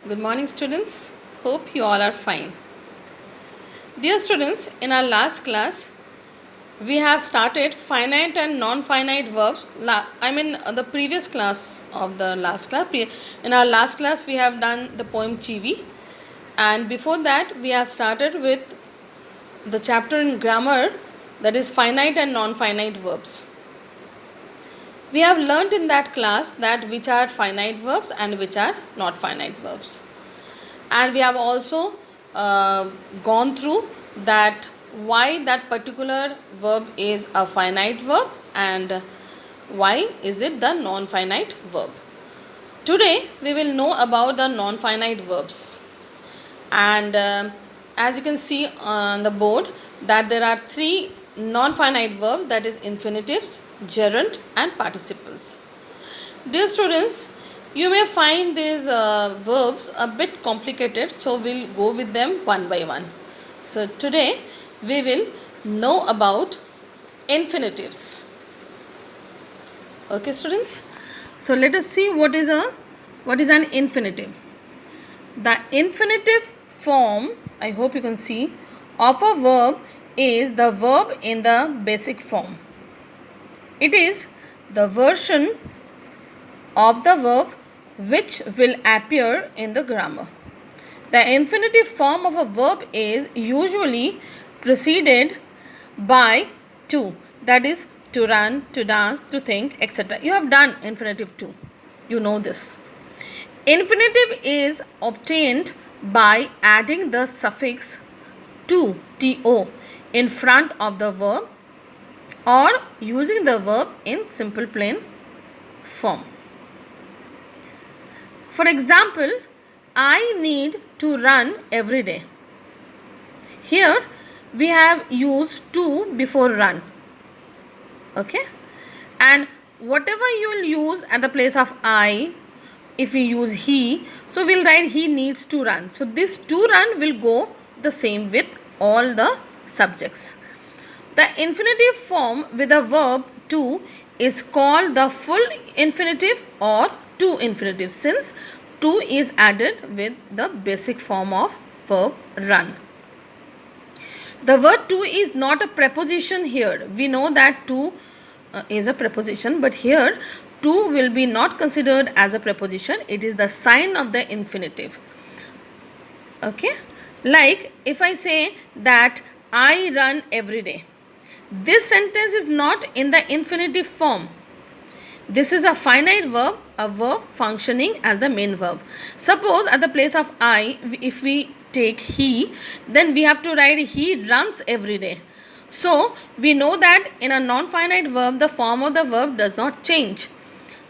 Good morning, students. Hope you all are fine. Dear students, in our last class, we have started finite and non-finite verbs. The previous class of the last class. In our last class, we have done the poem Chivi, and before that, we have started with the chapter in grammar, that is finite and non-finite verbs. We have learnt in that class that which are finite verbs and which are not finite verbs. And we have also gone through that why that particular verb is a finite verb and why is it the non-finite verb. Today we will know about the non-finite verbs, and as you can see on the board that there are three non-finite verbs, that is infinitives, gerund and participles. Dear students, you may find these verbs a bit complicated, so we'll go with them one by one. So today we will know about infinitives. Okay, students. So let us see what is an infinitive. The infinitive form, I hope you can see, of a verb is the verb in the basic form. It is the version of the verb which will appear in the grammar. The infinitive form of a verb is usually preceded by to, that is to run, to dance, to think, etc. You have done infinitive to. You know this. Infinitive is obtained by adding the suffix to, in front of the verb or using the verb in simple plain form. For example, I need to run every day. Here we have used to before run. Okay? And whatever you will use at the place of I, if we use he, so we'll write he needs to run. So this to run will go the same with all the subjects. The infinitive form with the verb to is called the full infinitive or to infinitive, since to is added with the basic form of verb run. The word to is not a preposition here. We know that to is a preposition, but here to will be not considered as a preposition. It is the sign of the infinitive. Okay? Like if I say that I run every day. This sentence is not in the infinitive form. This is a finite verb, a verb functioning as the main verb. Suppose at the place of I, if we take he, then we have to write he runs every day. So we know that in a non-finite verb, the form of the verb does not change.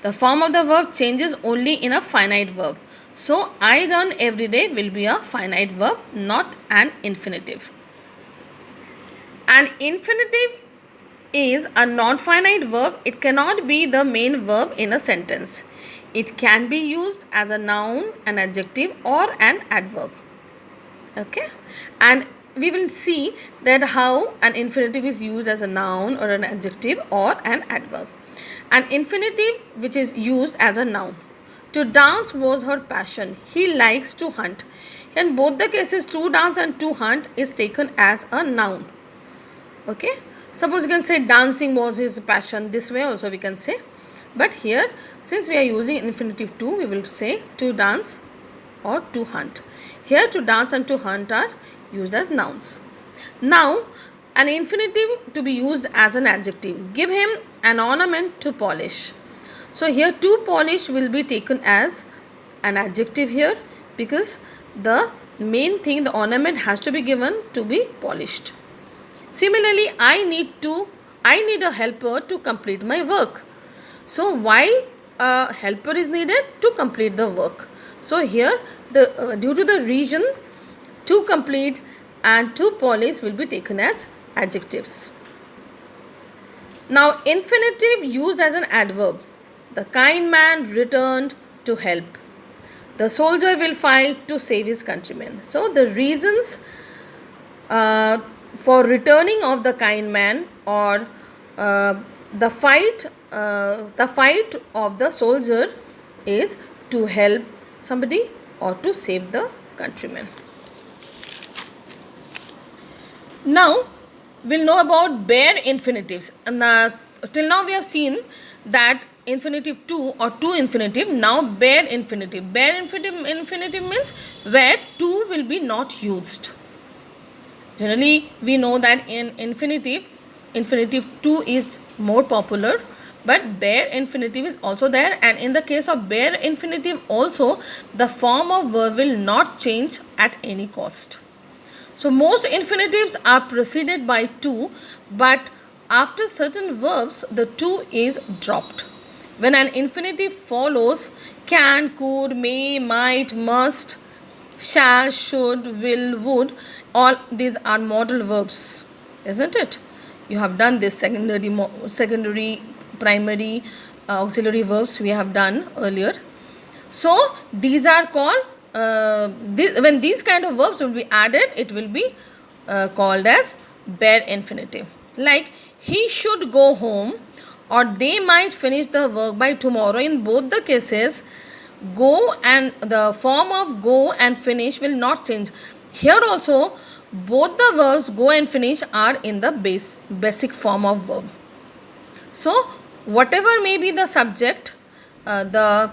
The form of the verb changes only in a finite verb. So I run every day will be a finite verb, not an infinitive. An infinitive is a non-finite verb. It cannot be the main verb in a sentence. It can be used as a noun, an adjective or an adverb. Okay? And we will see that how an infinitive is used as a noun or an adjective or an adverb. An infinitive which is used as a noun. To dance was her passion. He likes to hunt. In both the cases, to dance and to hunt is taken as a noun. Okay? Suppose you can say dancing was his passion. This way also we can say. But here, since we are using infinitive to, we will say to dance or to hunt. Here to dance and to hunt are used as nouns. Now, an infinitive to be used as an adjective. Give him an ornament to polish. So here to polish will be taken as an adjective here, because the main thing, the ornament, has to be given to be polished. Similarly, I need a helper to complete my work. So why a helper is needed? To complete the work. So here due to the reason, to complete and to polish will be taken as adjectives. Now infinitive used as an adverb. The kind man returned to help. The soldier will fight to save his countrymen. So the reasons for returning of the kind man or the fight of the soldier is to help somebody or to save the countrymen. Now we'll know about bare infinitives. And till now we have seen that infinitive to or to infinitive. Now bare infinitive. Bare infinitive means where to will be not used. Generally we know that in infinitive to is more popular, but bare infinitive is also there, and in the case of bare infinitive also the form of verb will not change at any cost. So most infinitives are preceded by to, but after certain verbs the to is dropped. When an infinitive follows can, could, may, might, must, shall, should, will, would, all these are modal verbs, isn't it? You have done this secondary, primary, auxiliary verbs we have done earlier. So these are called when these kind of verbs will be added, it will be called as bare infinitive. Like he should go home, or they might finish the work by tomorrow. In both the cases, go and the form of go and finish will not change. Here also both the verbs go and finish are in the basic form of verb. So whatever may be the subject, the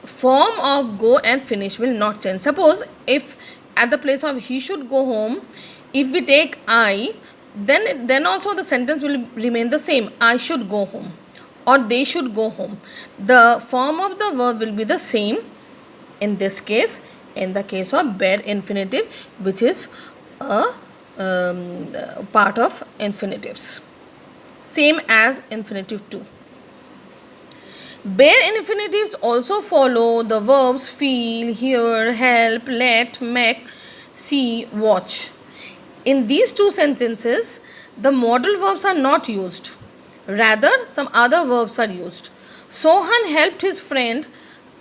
form of go and finish will not change. Suppose if at the place of he should go home, if we take I, then also the sentence will remain the same. I should go home or they should go home. The form of the verb will be the same in this case, in the case of bare infinitive, which is a part of infinitives, same as infinitive to. Bare infinitives also follow the verbs feel, hear, help, let, make, see, watch. In these two sentences, the modal verbs are not used. Rather, some other verbs are used. Sohan helped his friend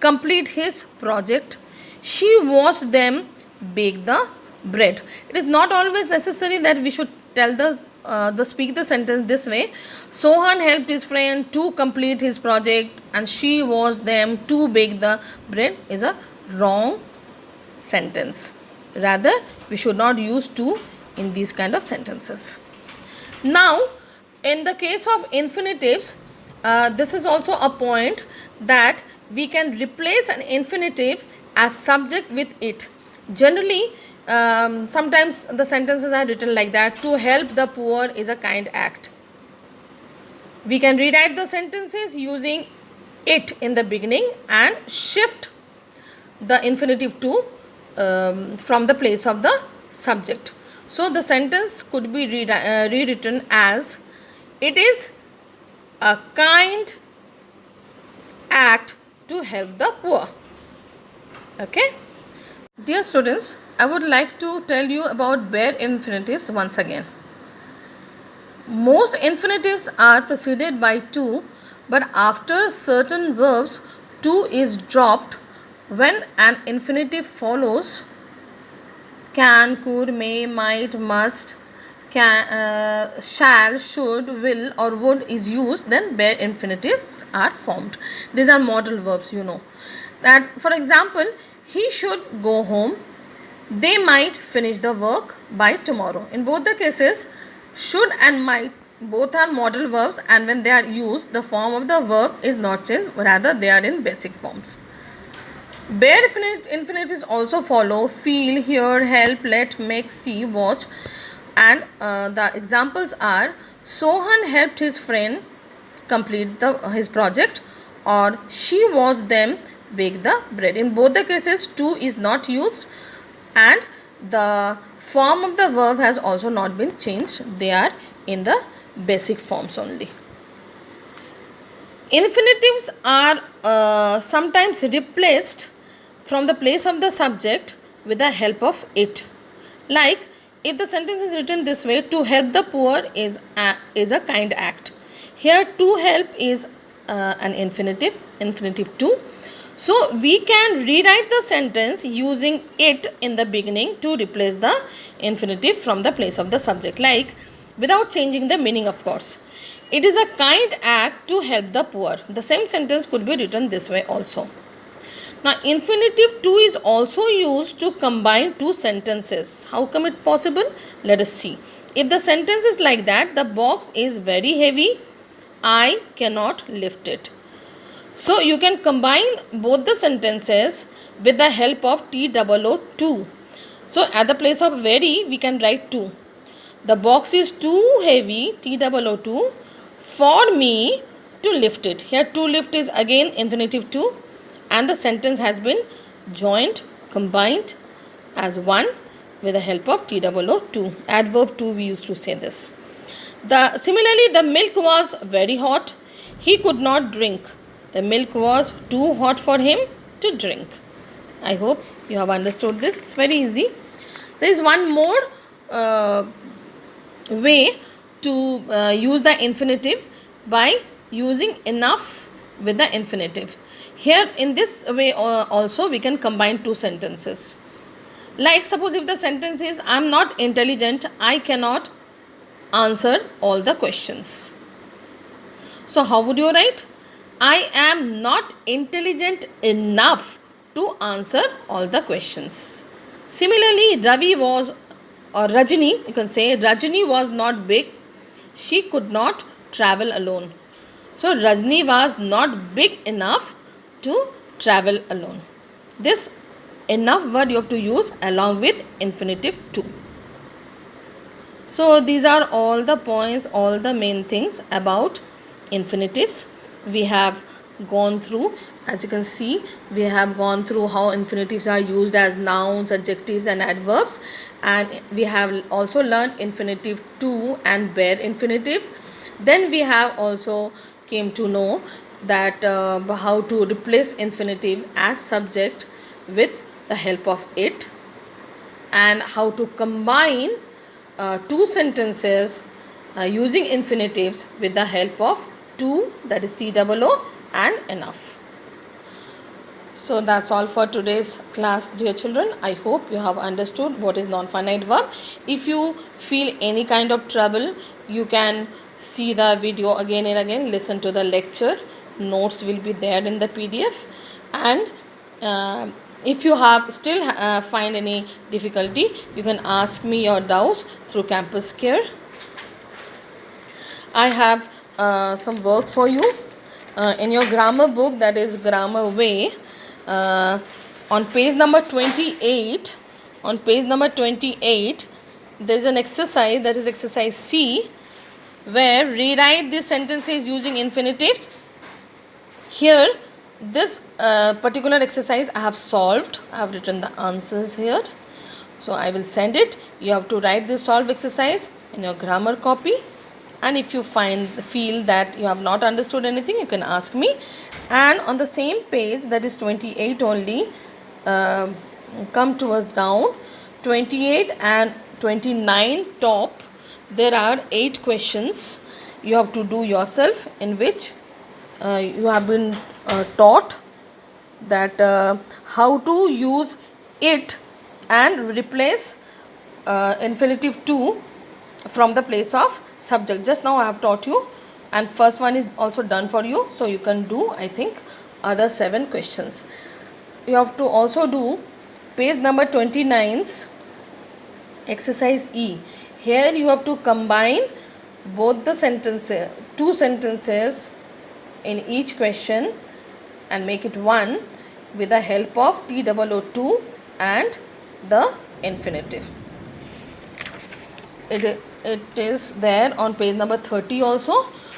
complete his project. She watched them bake the bread. It is not always necessary that we should tell speak the sentence this way. Sohan helped his friend to complete his project and she watched them to bake the bread is a wrong sentence. Rather, we should not use to in these kind of sentences. Now, in the case of infinitives, this is also a point that we can replace an infinitive as subject with it. Generally, sometimes the sentences are written like that: to help the poor is a kind act. We can rewrite the sentences using it in the beginning and shift the infinitive to from the place of the subject. So the sentence could be rewritten as it is a kind act to help the poor. Okay. Dear students, I would like to tell you about bare infinitives once again. Most infinitives are preceded by to, but after certain verbs, to is dropped when an infinitive follows can, could, may, might, must, shall, should, will or would is used, then bare infinitives are formed. These are modal verbs, you know. That, for example, he should go home, they might finish the work by tomorrow. In both the cases, should and might both are modal verbs, and when they are used, the form of the verb is not changed, rather they are in basic forms. Bare infinitives also follow feel, hear, help, let, make, see, watch, and the examples are Sohan helped his friend complete his project, or she watched them bake the bread. In both the cases, to is not used and the form of the verb has also not been changed. They are in the basic forms only. Infinitives are sometimes replaced from the place of the subject with the help of it. Like if the sentence is written this way: to help the poor is a kind act. Here to help is an infinitive to. So we can rewrite the sentence using it in the beginning to replace the infinitive from the place of the subject, like without changing the meaning, of course. It is a kind act to help the poor. The same sentence could be written this way also. Now infinitive to is also used to combine two sentences. How come it possible? Let us see. If the sentence is like that, the box is very heavy, I cannot lift it. So you can combine both the sentences with the help of TOO. So at the place of very, we can write to. The box is too heavy, TOO, for me to lift it. Here to lift is again infinitive to, and the sentence has been joined, combined as one with the help of TOO. Adverb to, we used to say this. Similarly, the milk was very hot. He could not drink. The milk was too hot for him to drink. I hope you have understood this. It's very easy. There is one more way to use the infinitive by using enough with the infinitive. Here in this way also we can combine two sentences. Like suppose if the sentence is I am not intelligent, I cannot answer all the questions. So how would you write? I am not intelligent enough to answer all the questions. Similarly, Rajini, you can say Rajini was not big. She could not travel alone. So Rajini was not big enough to travel alone. This enough word you have to use along with infinitive to. So these are all the points, all the main things about infinitives we have gone through. As you can see, we have gone through how infinitives are used as nouns, adjectives and adverbs, and we have also learned infinitive to and bare infinitive. Then we have also came to know that how to replace infinitive as subject with the help of it, and how to combine two sentences using infinitives with the help of to, that is TOO, and enough. So that's all for today's class, dear children. I hope you have understood what is non-finite verb. If you feel any kind of trouble, you can see the video again and again, listen to the lecture. Notes will be there in the PDF, and if you have still find any difficulty, you can ask me your doubts through Campus Care. I have some work for you in your grammar book, that is Grammar Way. On page number 28, there is an exercise, that is exercise C, where rewrite these sentences using infinitives. Here, this particular exercise I have solved. I have written the answers here. So I will send it. You have to write this solve exercise in your grammar copy. And if you feel that you have not understood anything, you can ask me. And on the same page, that is 28 only, come towards down, 28 and 29 top, there are 8 questions you have to do yourself, in which you have been taught that how to use it and replace infinitive to from the place of subject. Just now I have taught you, and first one is also done for you, so you can do, I think, other 7 questions. You have to also do page number 29's exercise E. Here you have to combine both the sentences, 2 sentences in each question, and make it one with the help of TOO and the infinitive. It is there on page number 30 also.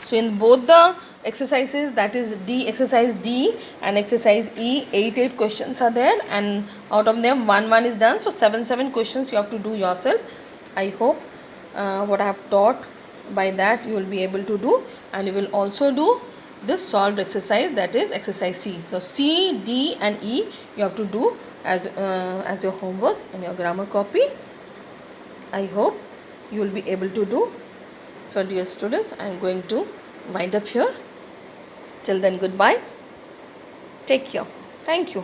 So in both the exercises, that is exercise D and exercise E, 8 questions are there, and out of them 1 is done. So 7 questions you have to do yourself. I hope what I have taught, by that you will be able to do, and you will also do this solved exercise, that is exercise C. So C, D and E you have to do as your homework in your grammar copy. I hope you will be able to do. So dear students, I am going to wind up here. Till then, goodbye. Take care. Thank you.